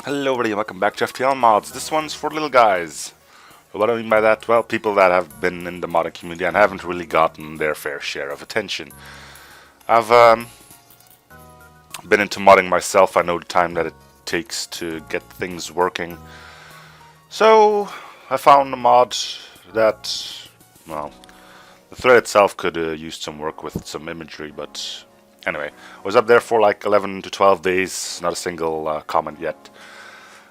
Hello everybody, welcome back to FTL Mods. This one's for little guys. What do I mean by that? Well, people that have been in the modding community and haven't really gotten their fair share of attention. I've been into modding myself. I know the time that it takes to get things working. So, I found a mod that, well, the thread itself could use some work with some imagery, but anyway. I was up there for like 11 to 12 days, not a single comment yet.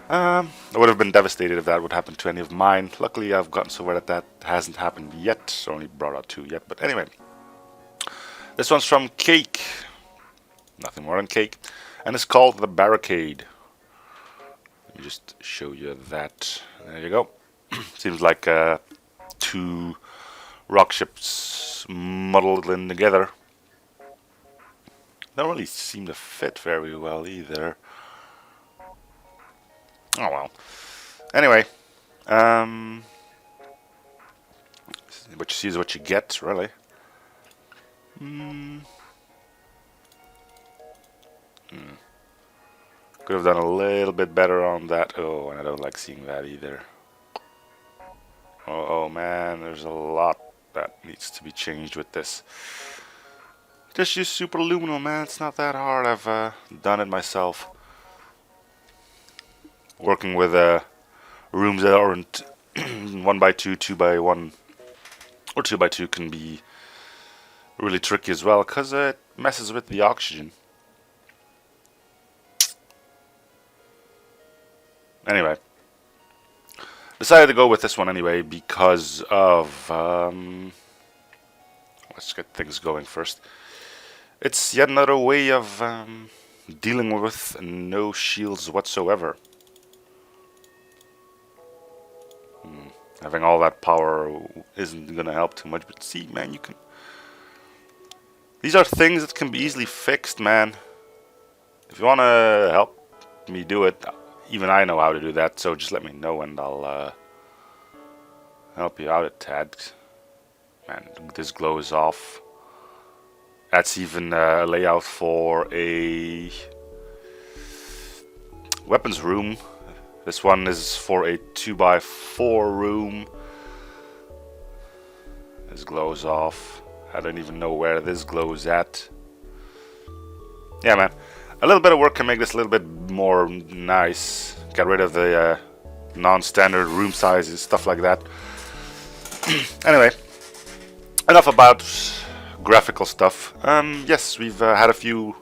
I would have been devastated if that would happen to any of mine. Luckily, I've gotten so far that hasn't happened yet. Only brought out 2 yet, but anyway. This one's from Cake. Nothing more than Cake. And it's called the Barricade. Let me just show you that. There you go. Seems like 2 rock ships muddled in together. Don't really seem to fit very well either. Oh well. Anyway, what you see is what you get, really. Could have done a little bit better on that. Oh, and I don't like seeing that either. Oh man, there's a lot that needs to be changed with this. Just use superluminal, man. It's not that hard. I've done it myself. Working with rooms that aren't 1x2, 2x1, or 2x2 can be really tricky as well because it messes with the oxygen. Anyway, decided to go with this one anyway because of let's get things going first. It's yet another way of dealing with no shields whatsoever. Having all that power isn't gonna help too much, but see, man, you can. These are things that can be easily fixed, man. If you wanna help me do it, even I know how to do that, so just let me know and I'll help you out a tad. Man, this glows off. That's even a layout for a weapons room. This one is for a 2x4 room. This glows off. I don't even know where this glows at. Yeah, man. A little bit of work can make this a little bit more nice. Get rid of the non-standard room sizes, stuff like that. Anyway, enough about graphical stuff. Yes, we've had a few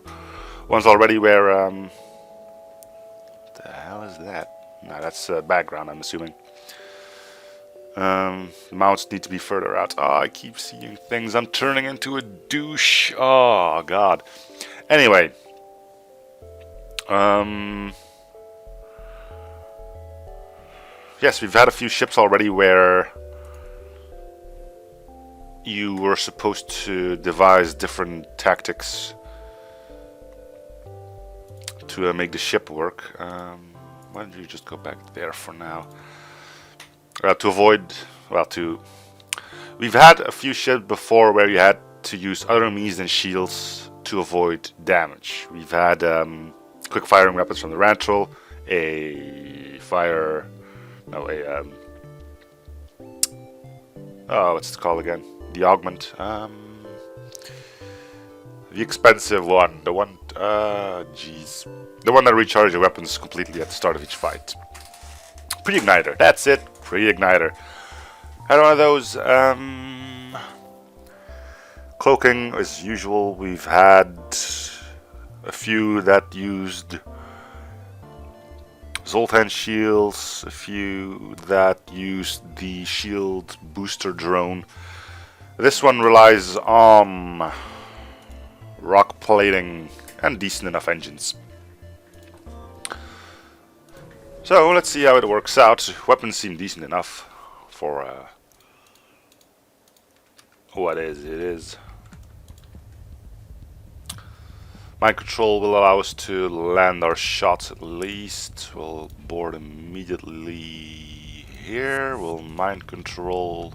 ones already where... what the hell is that? No, that's background, I'm assuming. Mounts need to be further out. Oh, I keep seeing things. I'm turning into a douche. Oh, God. Anyway. Yes, we've had a few ships already where you were supposed to devise different tactics to make the ship work. Why don't you just go back there for now? To avoid, well, we've had a few ships before where you had to use other means than shields to avoid damage. We've had quick firing weapons from the Rantrol, what's it called again? The Augment. The expensive one, the one that recharges your weapons completely at the start of each fight. Pre-igniter, that's it, pre-igniter. Had one of those. Cloaking as usual. We've had a few that used Zoltan shields, a few that used the shield booster drone. This one relies on rock plating and decent enough engines. So let's see how it works out. Weapons seem decent enough for what it is. Mind control will allow us to land our shots at least. We'll board immediately here. We'll mind control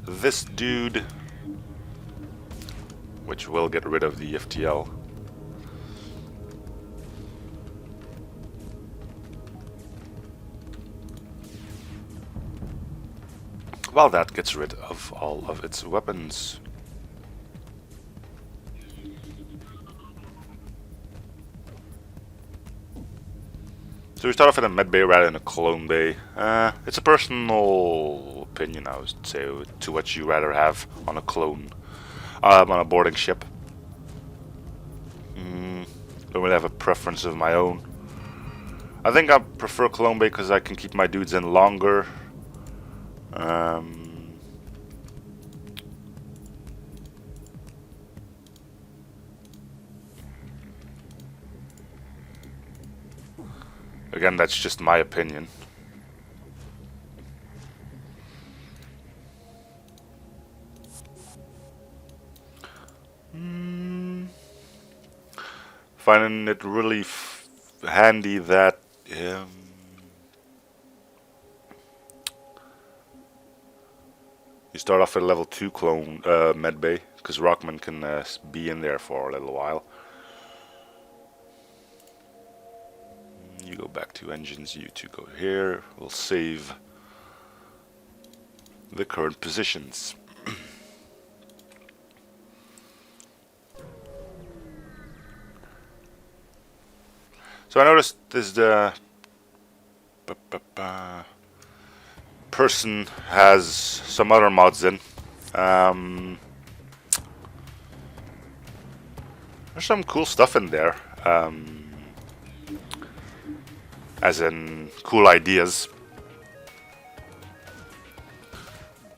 this dude, which will get rid of the FTL. Well, that gets rid of all of its weapons. So we start off in a med bay rather than a clone bay. It's a personal opinion, I would say, to what you rather have on a clone, on a boarding ship. Don't really have a preference of my own. I think I prefer clone bay because I can keep my dudes in longer. Again, that's just my opinion. Finding it really handy that you start off at level 2 clone medbay, because Rockman can be in there for a little while. You go back to engines, you two go here. We'll save the current positions. So I noticed this person has some other mods in. There's some cool stuff in there. As in cool ideas.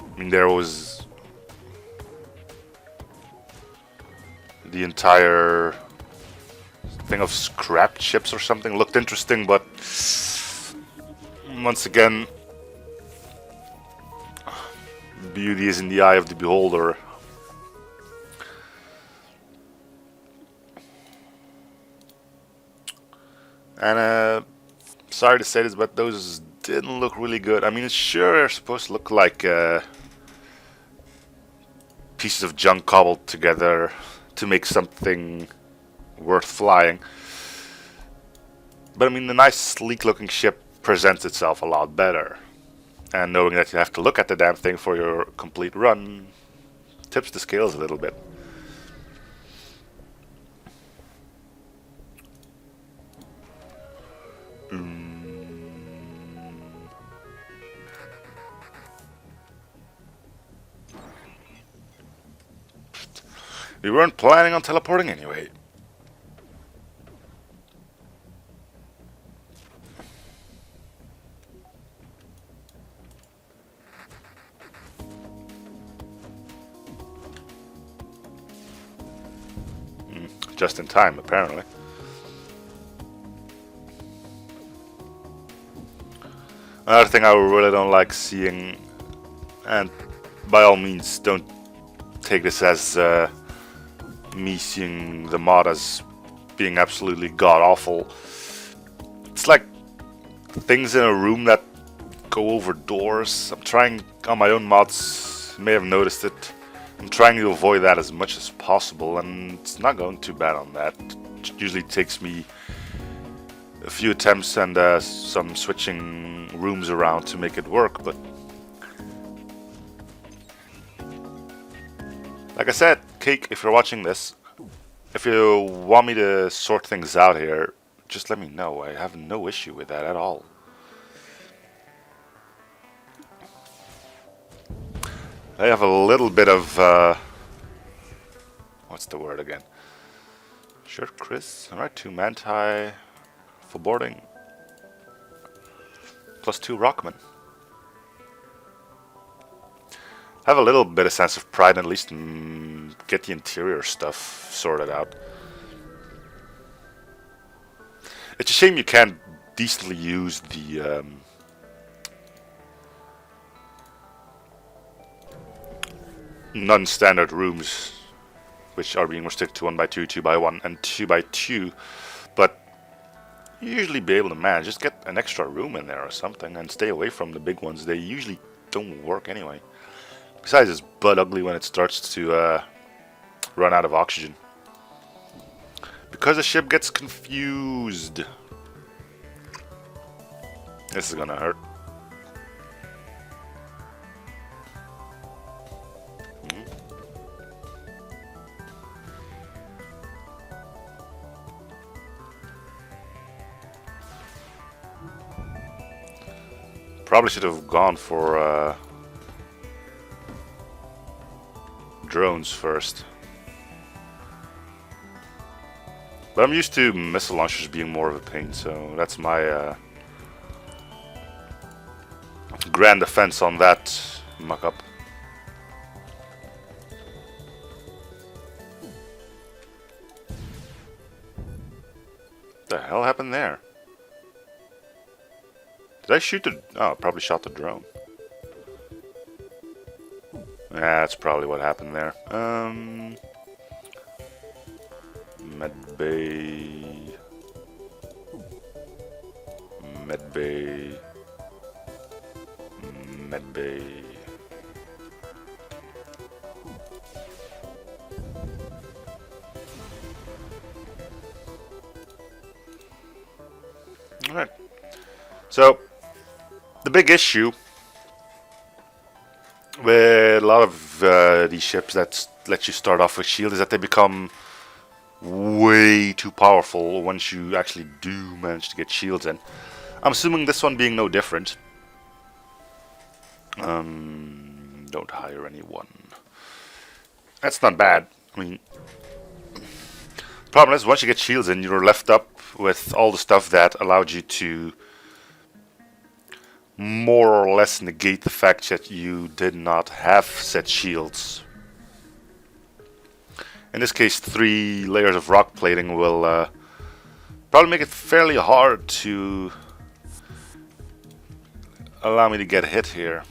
I mean, there was the entire thing of scrapped ships or something. Looked interesting, but once again, beauty is in the eye of the beholder. And sorry to say this, but those didn't look really good. I mean, it's sure they're supposed to look like pieces of junk cobbled together to make something worth flying. But I mean, the nice, sleek-looking ship presents itself a lot better. And knowing that you have to look at the damn thing for your complete run tips the scales a little bit. We weren't planning on teleporting anyway. Just in time, apparently. Another thing I really don't like seeing, and by all means don't take this as me seeing the mod as being absolutely god-awful. It's like things in a room that go over doors. I'm trying on my own mods, you may have noticed it. I'm trying to avoid that as much as possible, and it's not going too bad on that. It usually takes me a few attempts and some switching rooms around to make it work, but like I said, Cake, if you're watching this, if you want me to sort things out here, just let me know. I have no issue with that at all. I have a little bit of, what's the word again? Sure, Chris. Alright, 2 Manti for boarding. Plus 2 Rockman. Have a little bit of sense of pride, and at least get the interior stuff sorted out. It's a shame you can't decently use the non-standard rooms, which are being restricted to 1x2, 2x1, and 2x2, but you usually be able to manage. Just get an extra room in there or something, and stay away from the big ones. They usually don't work anyway. Besides, it's butt ugly when it starts to run out of oxygen. Because the ship gets confused. This is gonna hurt. Probably should have gone for drones first. But I'm used to missile launchers being more of a pain, so that's my grand defense on that muck-up. The hell happened there? Did I shoot the... Oh, I probably shot the drone. Yeah, that's probably what happened there. Medbay... Medbay... Medbay... Alright. So, the big issue with a lot of these ships that let you start off with shield is that they become way too powerful once you actually do manage to get shields in. I'm assuming this one being no different. Don't hire anyone. That's not bad. I mean, the problem is once you get shields in, you're left up with all the stuff that allowed you to more or less negate the fact that you did not have set shields. In this case, 3 layers of rock plating will probably make it fairly hard to allow me to get hit here.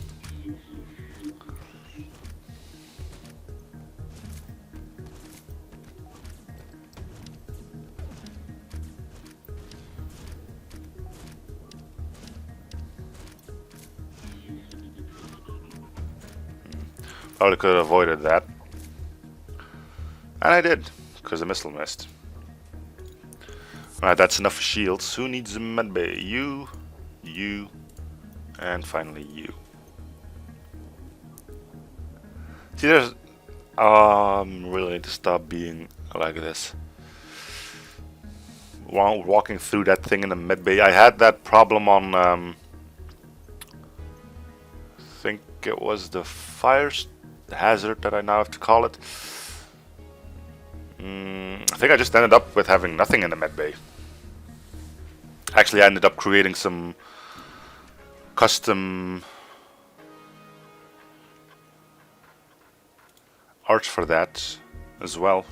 Probably could have avoided that. And I did, because the missile missed. Alright, that's enough shields. Who needs a medbay? You, and finally you. See, there's... really need to stop being like this. While walking through that thing in the medbay, I had that problem on... I think it was the fire hazard that I now have to call it. I think I just ended up with having nothing in the medbay. Actually, I ended up creating some custom art for that as well.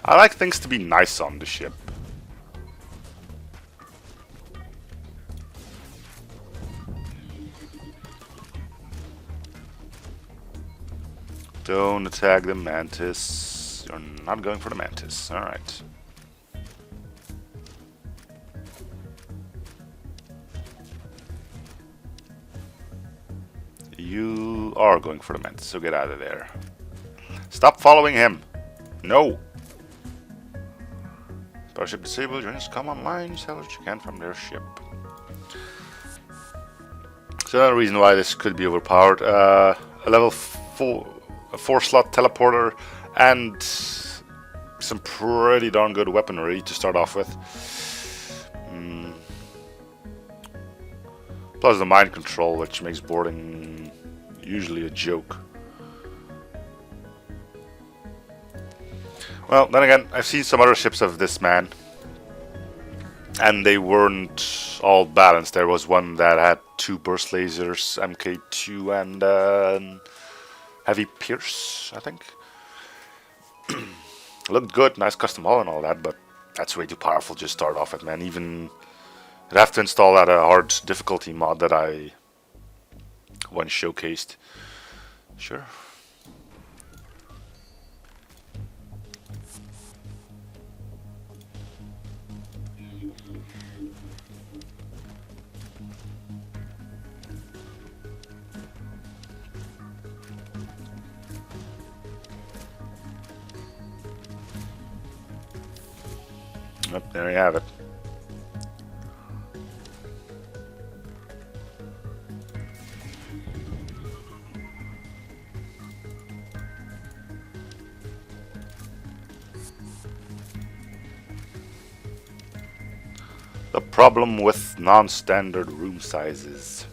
I like things to be nice on the ship. Don't attack the mantis. You're not going for the mantis. Alright. You are going for the mantis, so get out of there. Stop following him. No. Starship disabled, units come online, sell what you can from their ship. So another reason why this could be overpowered. A level 4 slot teleporter and some pretty darn good weaponry to start off with. Plus the mind control, which makes boarding usually a joke. Well, then again, I've seen some other ships of this man, and they weren't all balanced. There was one that had 2 burst lasers, MK2, and heavy pierce, I think. Looked good, nice custom hull and all that, but that's way too powerful to just start off with, man. Even I'd have to install that hard difficulty mod that I once showcased. Sure. Yep, there you have it. a problem with non-standard room sizes.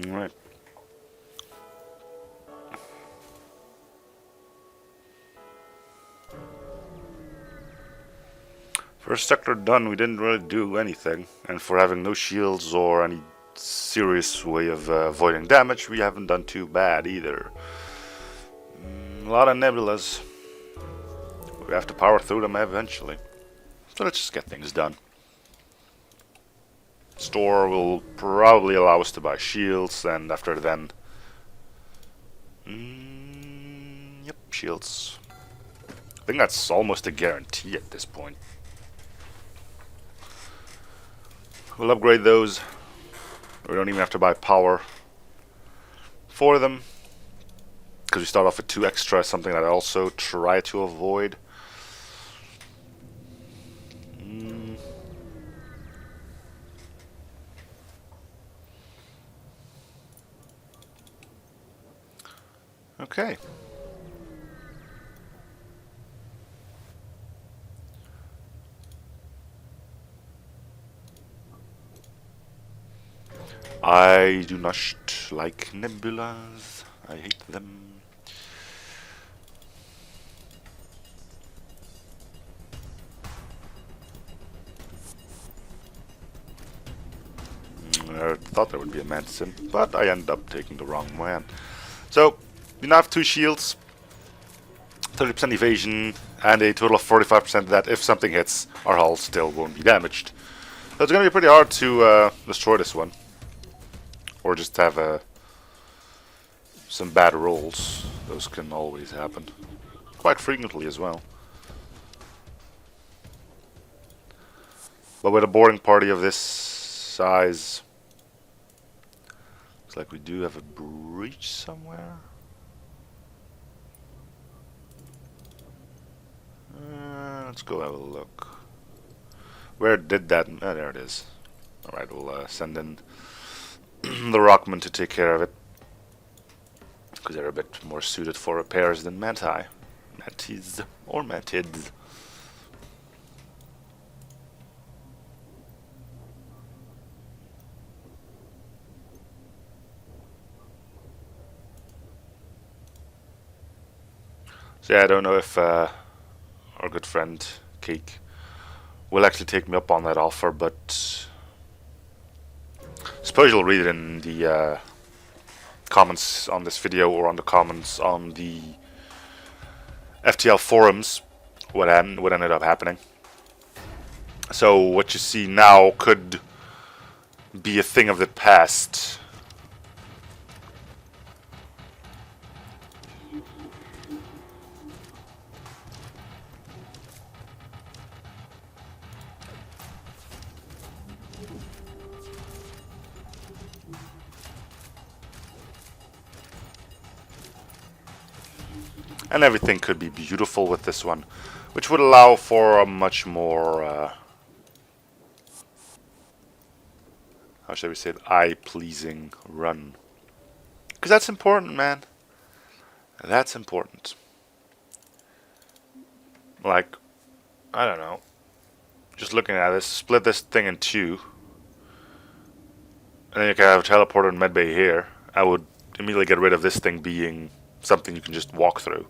Alright. First sector done, we didn't really do anything, and for having no shields or any serious way of avoiding damage, we haven't done too bad either. A lot of nebulas. We have to power through them eventually. So let's just get things done. Store will probably allow us to buy shields, and after then... yep, shields. I think that's almost a guarantee at this point. We'll upgrade those. We don't even have to buy power for them, because we start off with 2 extra, something that I also try to avoid. Okay. I do not like nebulas. I hate them. I thought there would be a medicine, but I ended up taking the wrong one. So, we now have 2 shields, 30% evasion, and a total of 45% that if something hits, our hull still won't be damaged. So it's going to be pretty hard to destroy this one. Or just have some bad rolls. Those can always happen. Quite frequently as well. But with a boarding party of this size, looks like we do have a breach somewhere. Let's go have a look. Where did that... Oh, there it is. Alright, we'll send in the Rockmen to take care of it, because they're a bit more suited for repairs than Mantis or Mantids. So yeah, I don't know if our good friend Cake will actually take me up on that offer, but suppose you'll read it in the comments on this video or on the comments on the FTL forums what ended up happening. So what you see now could be a thing of the past. And everything could be beautiful with this one, which would allow for a much more, how shall we say it, eye-pleasing run. Because that's important, man. That's important. Like, I don't know. Just looking at this, split this thing in 2. And then you can have a teleporter and medbay here. I would immediately get rid of this thing being something you can just walk through.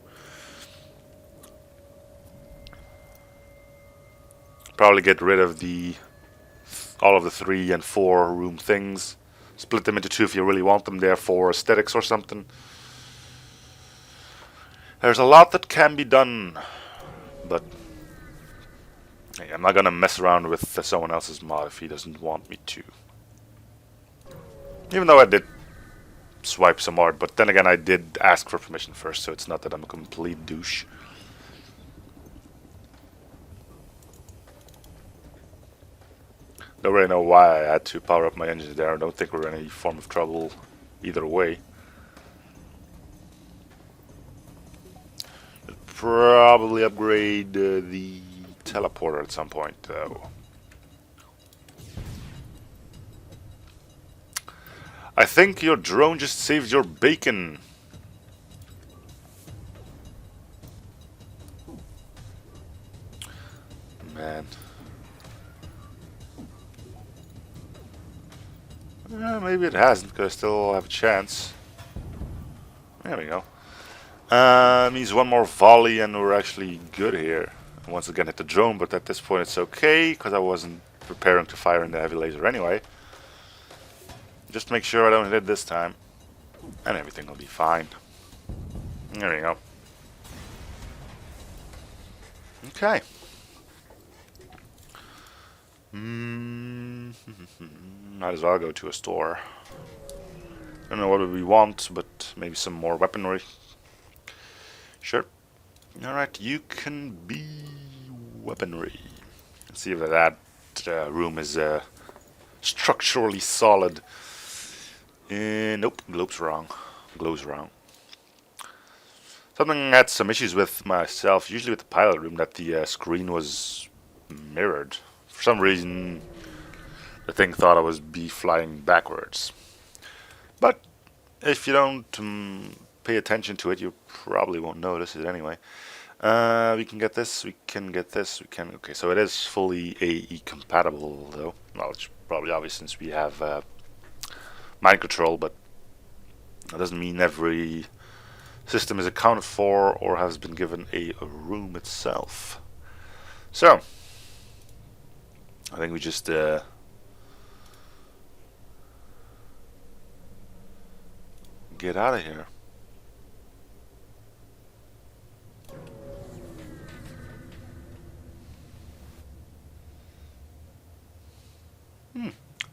Probably get rid of all of the 3 and 4 room things. Split them into 2 if you really want them there for aesthetics or something. There's a lot that can be done, but hey, I'm not gonna mess around with someone else's mod if he doesn't want me to. Even though I did swipe some art, but then again I did ask for permission first, so it's not that I'm a complete douche. Don't really know why I had to power up my engines there. I don't think we're in any form of trouble either way. Probably upgrade the teleporter at some point, though. I think your drone just saved your bacon. Man. Maybe it hasn't, because I still have a chance. There we go. Means one more volley and we're actually good here. Once again hit the drone, but at this point it's okay, because I wasn't preparing to fire in the heavy laser anyway. Just make sure I don't hit it this time, and everything will be fine. There we go. Okay. Might as well go to a store. I don't know what we want, but maybe some more weaponry. Sure. Alright, you can be weaponry. Let's see if that room is structurally solid. Nope, glows wrong. Something I had some issues with myself, usually with the pilot room, that the screen was mirrored. For some reason, the thing thought I was flying backwards. But if you don't pay attention to it, you probably won't notice it anyway. We can get this, we can get this, we can... Okay, so it is fully AE compatible, though. Well, it's probably obvious since we have mind control, but that doesn't mean every system is accounted for or has been given a room itself. So, I think we just get out of here.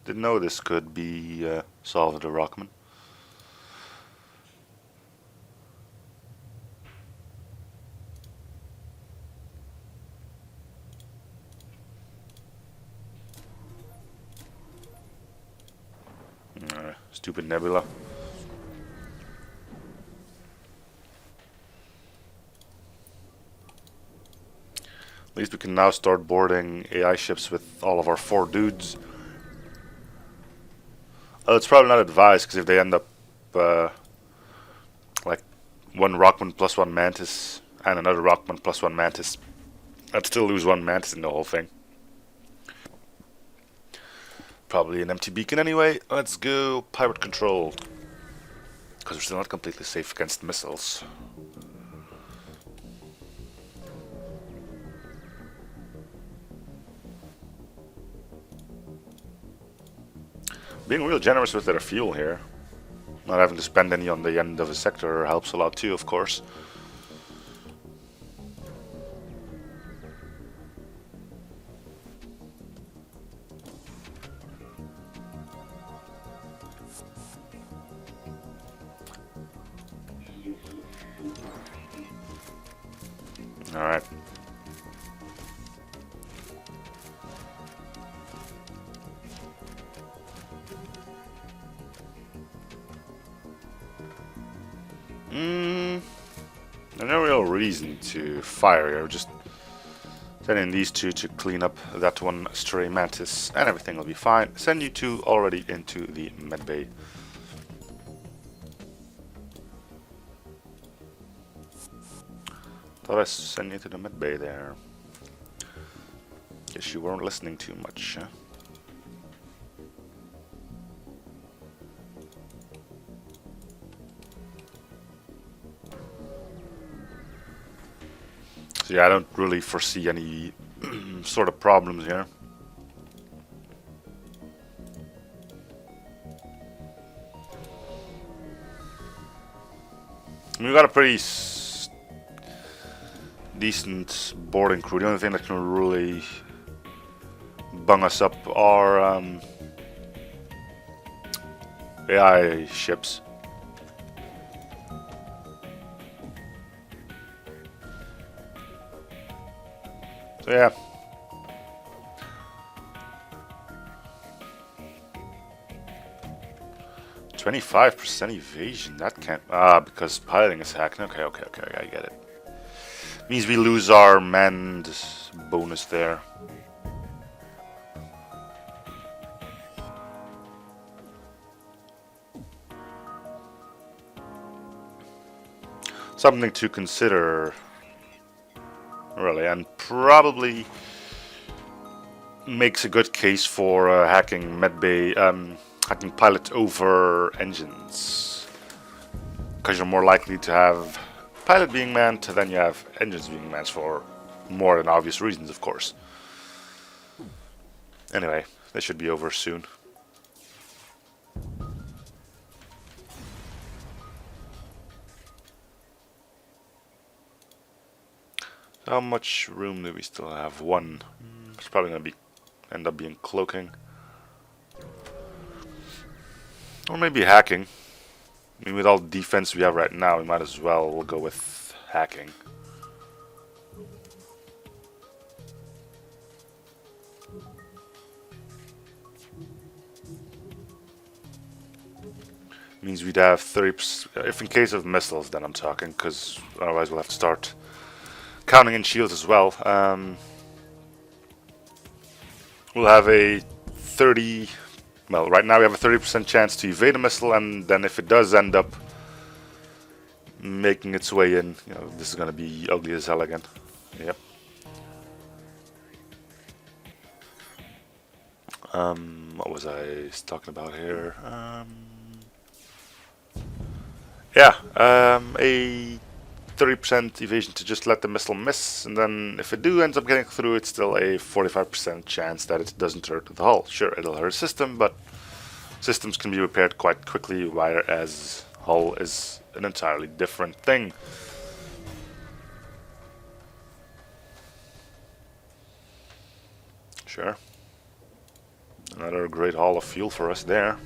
Didn't know this could be solved with a Rockman. Stupid nebula. At least we can now start boarding AI ships with all of our 4 dudes. It's probably not advised, because if they end up like one Rockman plus 1 Mantis and another Rockman plus 1 Mantis, I'd still lose 1 Mantis in the whole thing. Probably an empty beacon anyway. Let's go pirate control, because we're still not completely safe against missiles. Being real generous with their fuel here. Not having to spend any on the end of a sector helps a lot too, of course. Alright. There's no real reason to fire here, just send in these 2 to clean up that one stray mantis and everything will be fine. Send you 2 already into the medbay. Thought I sent you to the medbay there. Guess you weren't listening too much, huh? So yeah, I don't really foresee any sort of problems here. We got a pretty decent boarding crew. The only thing that can really bung us up are AI ships. So yeah. 25% evasion. That can't. Because piloting is hacked. Okay, I get it. Means we lose our manned bonus there. Something to consider, really, and probably makes a good case for hacking medbay, hacking pilot over engines, because you're more likely to have pilot being manned than you have engines being manned for more than obvious reasons, of course. Anyway, they should be over soon. How much room do we still have? One. It's probably gonna end up being cloaking, or maybe hacking. I mean, with all the defense we have right now, we might as well go with hacking. Means we'd have 30%, if in case of missiles, then I'm talking, because otherwise we'll have to start counting in shields as well. We'll have a 30, well, right now we have a 30% chance to evade a missile, and then if it does end up making its way in, you know, this is going to be ugly as hell again. Yep. What was I talking about here? Yeah, a 30% evasion to just let the missile miss, and then if it ends up getting through, it's still a 45% chance that it doesn't hurt the hull. Sure, it'll hurt a system, but systems can be repaired quite quickly, whereas hull is an entirely different thing. Sure. Another great haul of fuel for us there.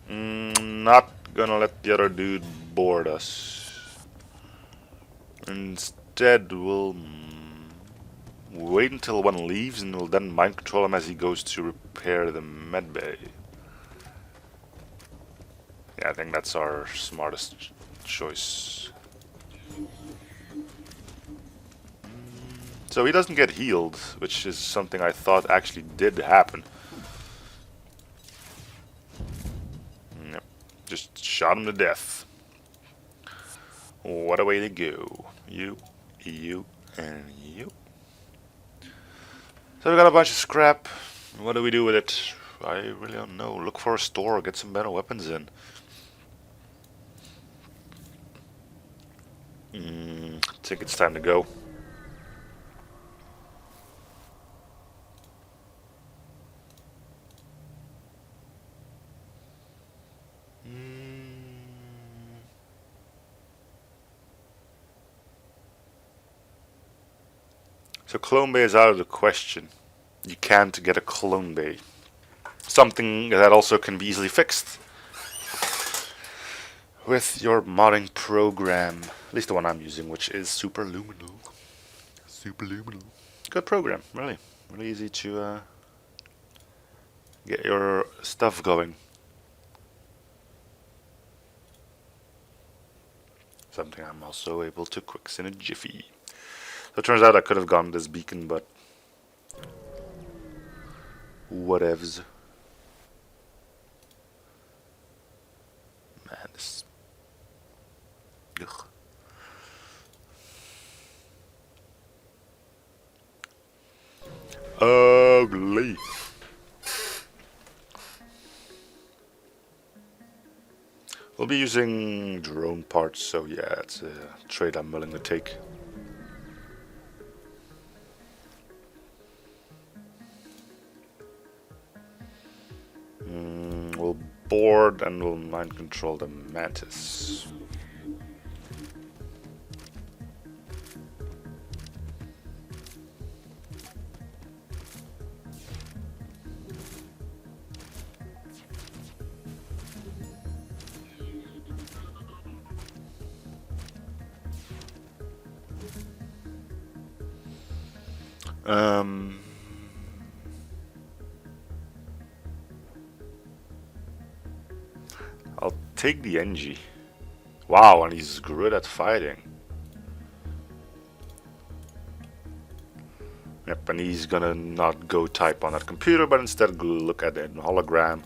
Not gonna let the other dude board us. Instead, we'll wait until one leaves, and we'll then mind control him as he goes to repair the medbay. Yeah, I think that's our smartest choice. So he doesn't get healed, which is something I thought actually did happen. Just shot him to death. What a way to go. You, and you. So we got a bunch of scrap. What do we do with it? I really don't know. Look for a store, get some better weapons in. I think it's time to go. So clone bay is out of the question. You can't get a clone bay. Something that also can be easily fixed with your modding program. At least the one I'm using, which is Superluminal. Superluminal. Good program, really. Really easy to get your stuff going. Something I'm also able to quicks in a jiffy. So it turns out I could have gone this beacon, but whatevs. Man, this. Ugh. Ugly. We'll be using drone parts, so yeah, it's a trade I'm willing to take. We'll board and we'll mind control the mantis. Um, I'll take the NG. Wow, and he's good at fighting. Yep, and he's gonna not go type on that computer, but instead go look at the hologram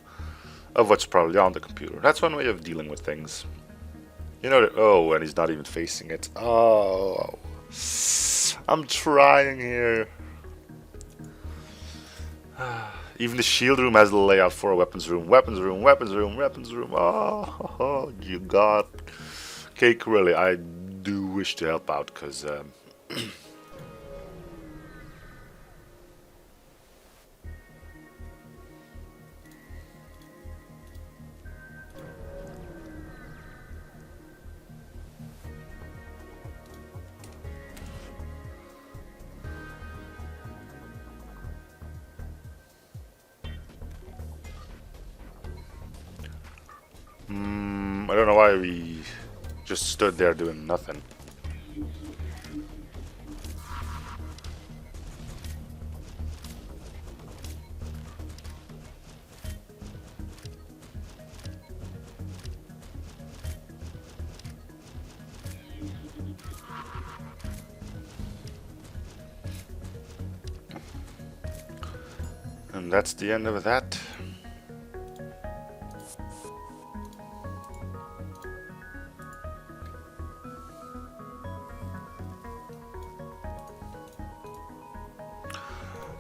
of what's probably on the computer. That's one way of dealing with things. You know, oh, and he's not even facing it. Oh, I'm trying here. Even the shield room has the layout for a weapons room. Weapons room, weapons room, weapons room. Oh, you got cake, really. I do wish to help out, because I don't know why we just stood there doing nothing. And that's the end of that.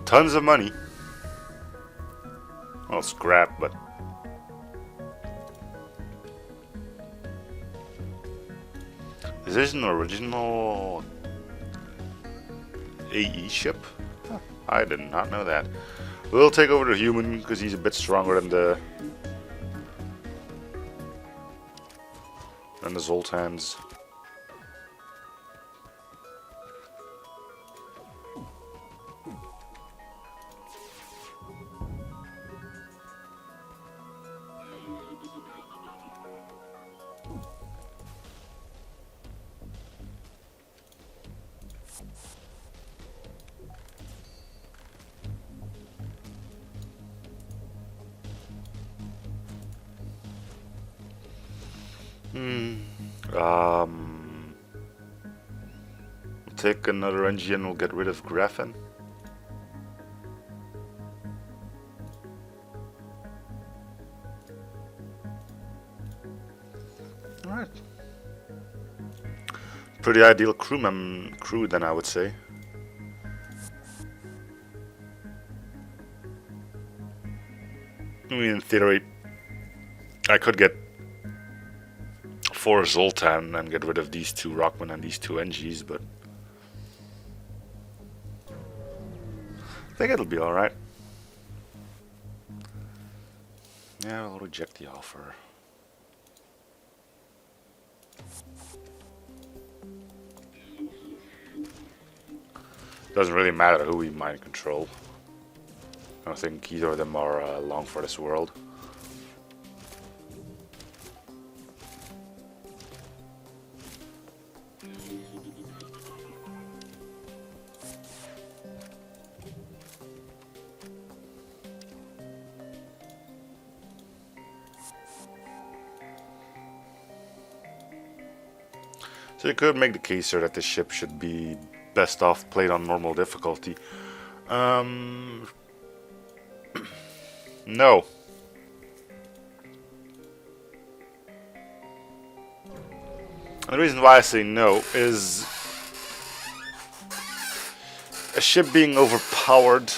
Tons of money. Well, scrap, but is this an original AE ship? Huh, I did not know that. We'll take over the human because he's a bit stronger than the Zoltans. We'll take another engine. We'll get rid of graphene. All right. Pretty ideal crew then, I would say. I mean, in theory, I could get 4 Zoltan and get rid of these 2 Rockman and these 2 NGs, but I think it'll be alright. Yeah, I'll reject the offer. Doesn't really matter who we mind control. I don't think either of them are long for this world. So you could make the case here that this ship should be best off played on normal difficulty. No. And the reason why I say no is a ship being overpowered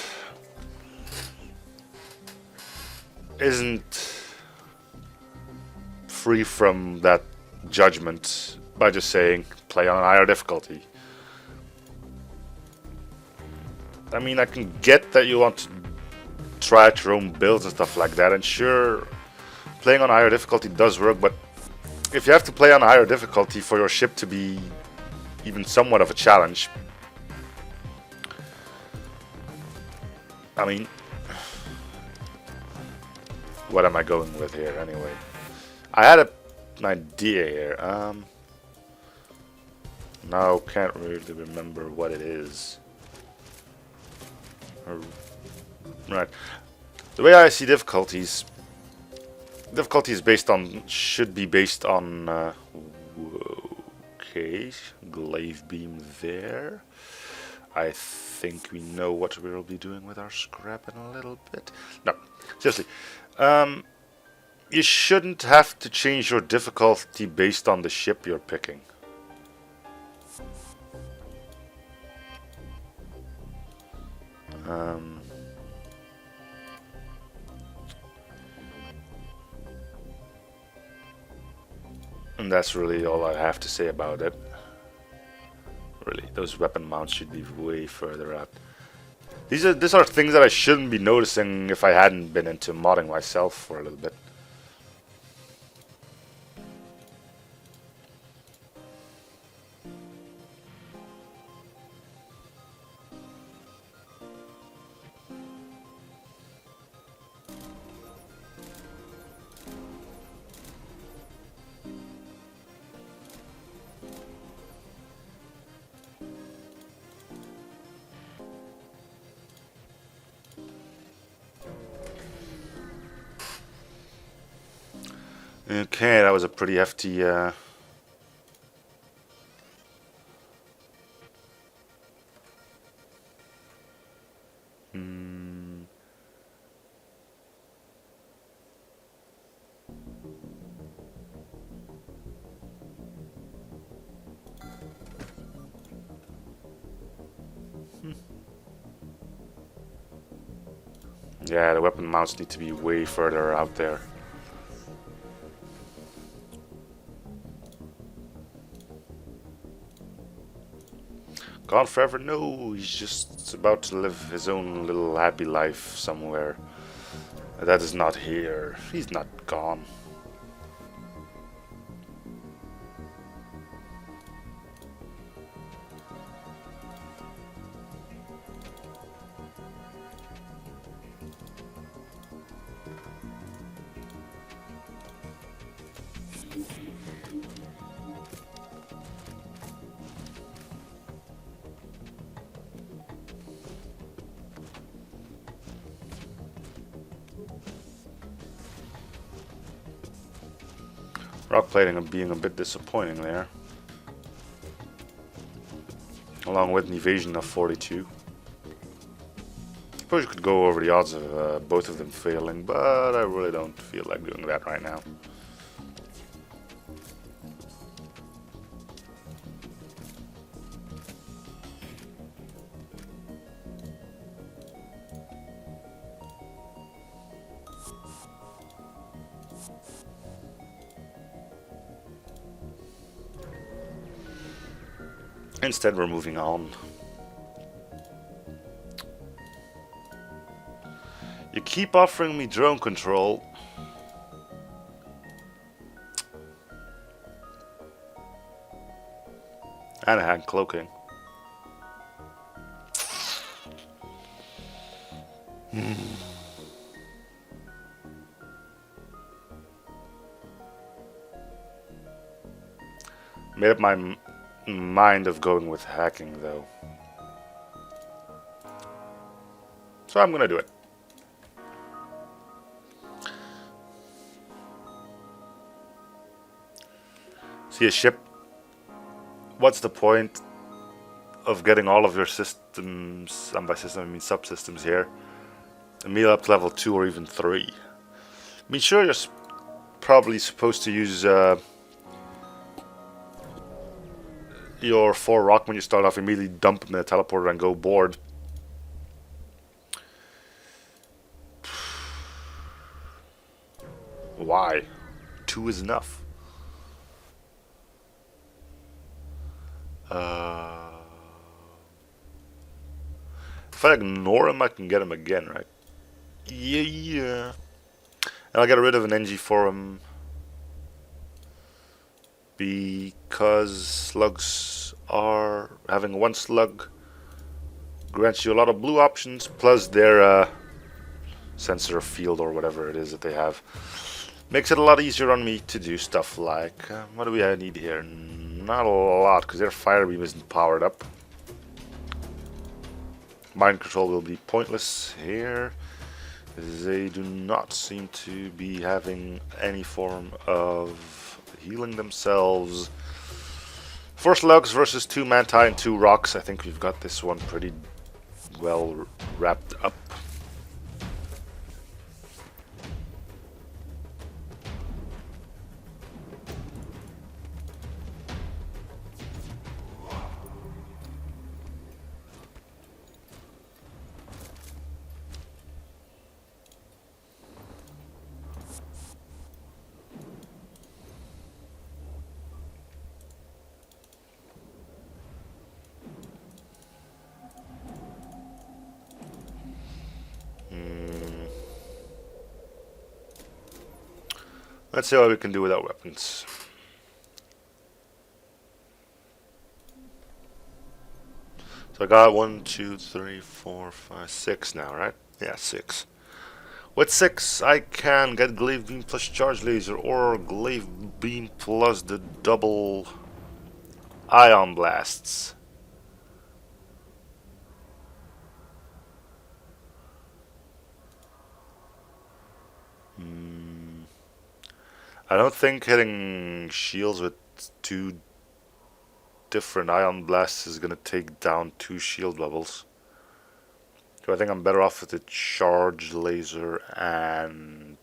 isn't free from that judgment by just saying play on a higher difficulty. I mean, I can get that you want to try out your own builds and stuff like that, and sure, playing on a higher difficulty does work, but if you have to play on a higher difficulty for your ship to be even somewhat of a challenge, I mean, what am I going with here anyway? I had an idea here. Now can't really remember what it is. Right. The way I see difficulties based on should be based on. Okay, glaive beam there. I think we know what we'll be doing with our scrap in a little bit. No, seriously. You shouldn't have to change your difficulty based on the ship you're picking. And that's really all I have to say about it. Really, those weapon mounts should be way further out. These are things that I shouldn't be noticing if I hadn't been into modding myself for a little bit. Okay, that was a pretty hefty yeah, the weapon mounts need to be way further out there. Gone forever? No, he's just about to live his own little happy life somewhere. That is not here. He's not gone. Rock plating and being a bit disappointing there. Along with an evasion of 42. Suppose you could go over the odds of both of them failing, but I really don't feel like doing that right now. Instead, we're moving on. You keep offering me drone control. And hand cloaking. Made up my mind of going with hacking though. So I'm gonna do it. See a ship? What's the point of getting all of your systems, and by system I mean subsystems here, and meal up to level 2 or even 3? I mean, sure, you're probably supposed to use your 4 rock when you start off, immediately dump them in a teleporter and go board. Why? 2 is enough. If I ignore him, I can get him again, right? Yeah. And I'll get rid of an NG for him. Because slugs are... having 1 slug grants you a lot of blue options, plus their sensor field or whatever it is that they have. Makes it a lot easier on me to do stuff like... what do we need here? Not a lot, because their fire beam isn't powered up. Mind control will be pointless here. They do not seem to be having any form of healing themselves. 4 slugs versus 2 manti and 2 rocks. I think we've got this one pretty well wrapped up. Let's see what we can do with our weapons. So I got 1, 2, 3, 4, 5, 6 now, right? Yeah, 6. With 6, I can get glaive beam plus charge laser, or glaive beam plus the double ion blasts. I don't think hitting shields with 2 different ion blasts is gonna take down 2 shield levels. So I think I'm better off with the charge laser and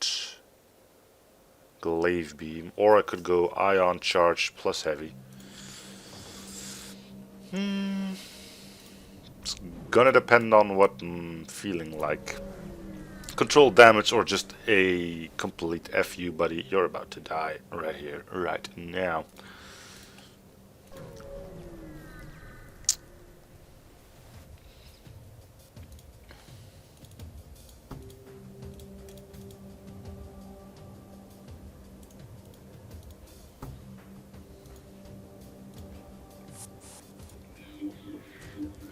glaive beam, or I could go ion charge plus heavy. It's gonna depend on what I'm feeling like. Control damage or just a complete FU, buddy. You're about to die right here, right now.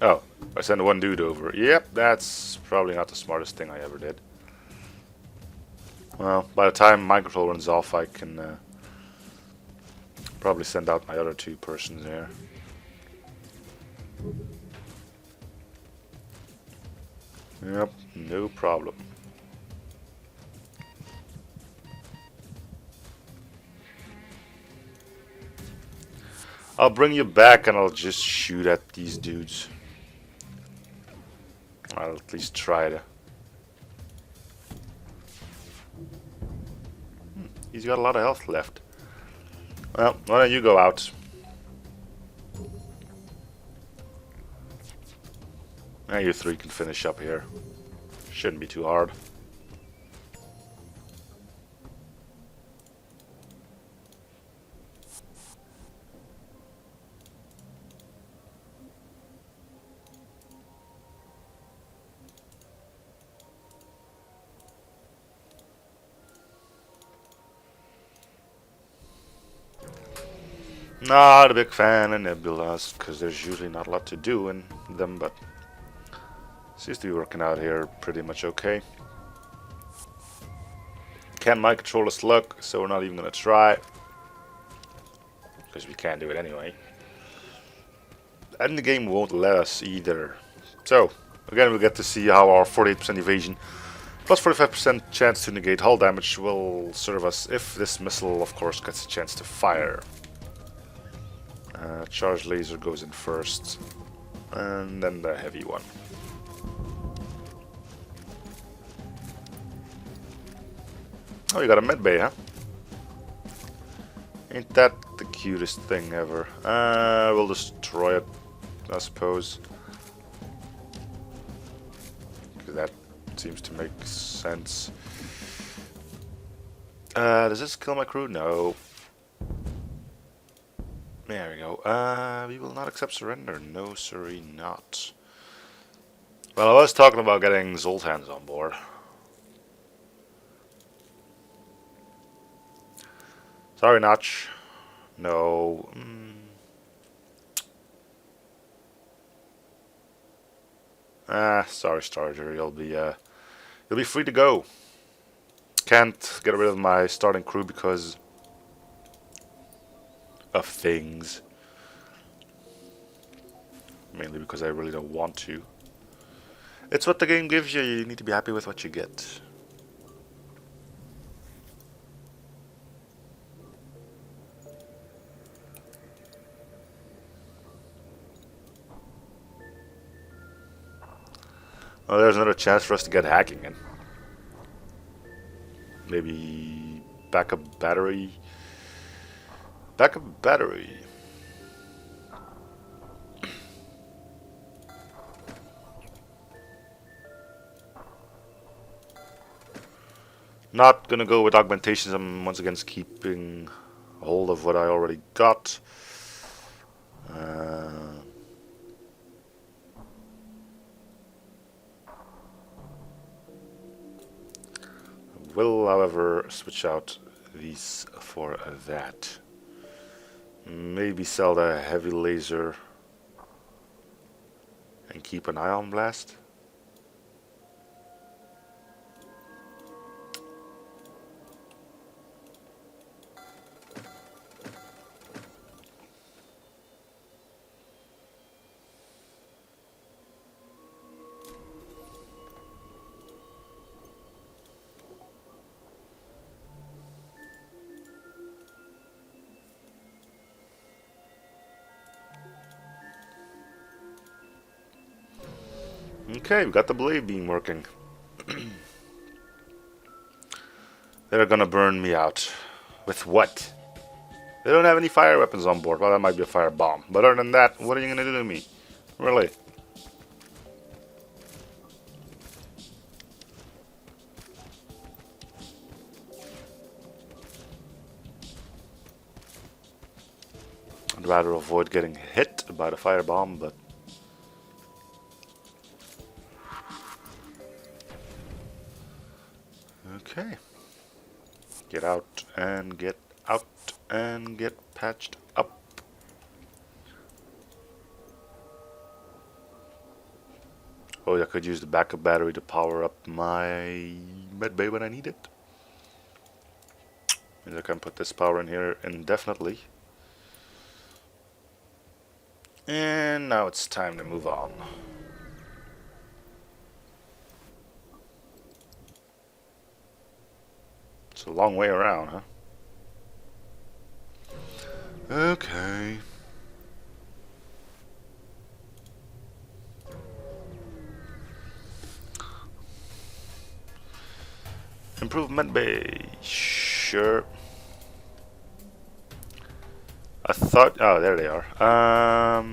Oh, I sent one dude over. Yep, that's probably not the smartest thing I ever did. Well, by the time my control runs off, I can probably send out my other 2 persons there. Yep, no problem. I'll bring you back and I'll just shoot at these dudes. I'll at least try to. He's got a lot of health left. Well, why don't you go out? Now you 3 can finish up here. Shouldn't be too hard. Not a big fan of nebulas, because there's usually not a lot to do in them, but seems to be working out here pretty much okay. Can't mind control a slug, so we're not even gonna try. Because we can't do it anyway. And the game won't let us either. So, again we get to see how our 48% evasion plus 45% chance to negate hull damage will serve us if this missile, of course, gets a chance to fire. Charge laser goes in first, and then the heavy one. Oh, you got a med bay, huh? Ain't that the cutest thing ever? We'll destroy it, I suppose. That seems to make sense. Does this kill my crew? No. There we go. We will not accept surrender. No, sorry, not. Well, I was talking about getting Zoltans on board. Sorry, Notch. No. Sorry, Starger. You'll be free to go. Can't get rid of my starting crew because of things. Mainly because I really don't want to. It's what the game gives you. You need to be happy with what you get. Oh, there's another chance for us to get hacking in. Maybe backup battery. Backup battery. Not gonna go with augmentations. I'm once again keeping a hold of what I already got. Will, however, switch out these for that. Maybe sell the heavy laser and keep an ion blast. Okay, we got the blade beam working. They're gonna burn me out. With what? They don't have any fire weapons on board. Well, that might be a fire bomb. But other than that, what are you gonna do to me? Really? I'd rather avoid getting hit by the fire bomb, but... Okay. Get out and get out and get patched up. Oh, I could use the backup battery to power up my medbay when I need it. And I can put this power in here indefinitely. And now it's time to move on. It's a long way around, huh? Okay. Improvement bay. Sure. I thought... Oh, there they are. I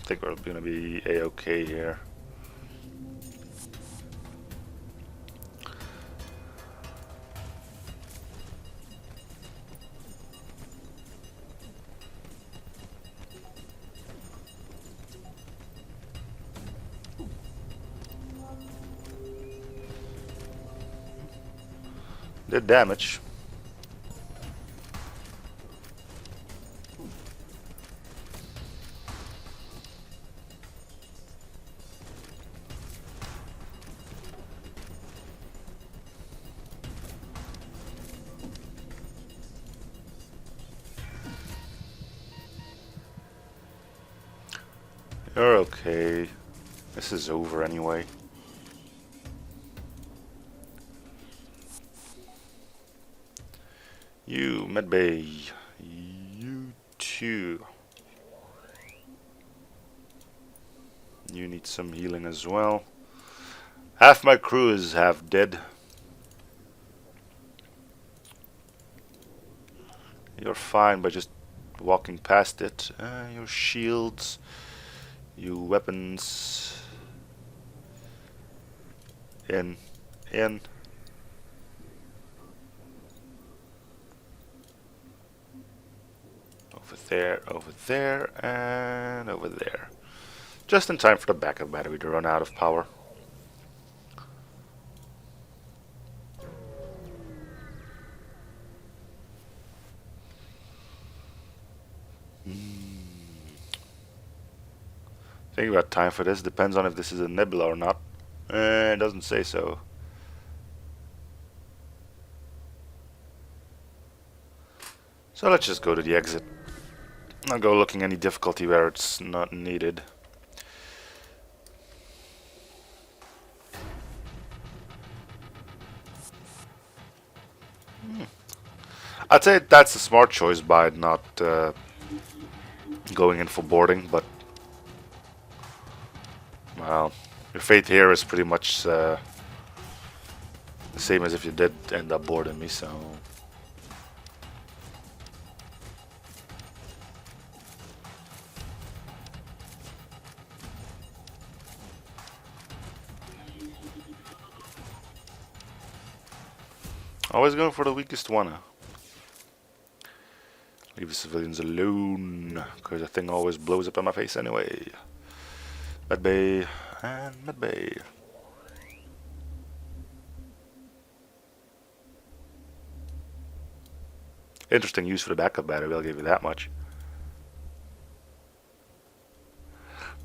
think we're gonna be A-OK here. Did damage. You're okay. This is over anyway. You, medbay. You too. You need some healing as well. Half my crew is half dead. You're fine by just walking past it. Your shields. You weapons. In. Over there, and over there. Just in time for the backup battery to run out of power. Think about time for this. Depends on if this is a nebula or not. It doesn't say so. So let's just go to the exit. I'll go looking any difficulty where it's not needed. I'd say that's a smart choice by not going in for boarding, but well, your fate here is pretty much the same as if you did end up boarding me, so... Always going for the weakest one. Huh? Leave the civilians alone, because the thing always blows up in my face anyway. Medbay and medbay. Interesting use for the backup battery, I'll give you that much.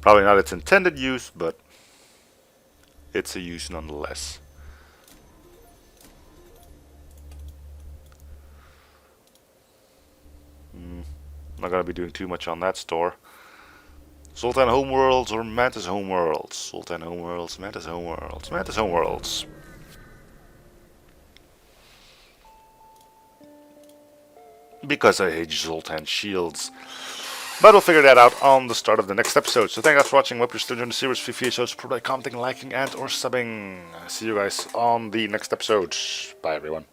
Probably not its intended use, but it's a use nonetheless. Not gonna be doing too much on that store. Sultan Homeworlds or Mantis Homeworlds? Sultan Homeworlds, Mantis Homeworlds, Mantis Homeworlds. Because I hate Sultan Shields. But we'll figure that out on the start of the next episode. So thank you guys for watching. Hope you're still enjoying the series. Feel free to support by commenting, liking, and or subbing. See you guys on the next episode. Bye everyone.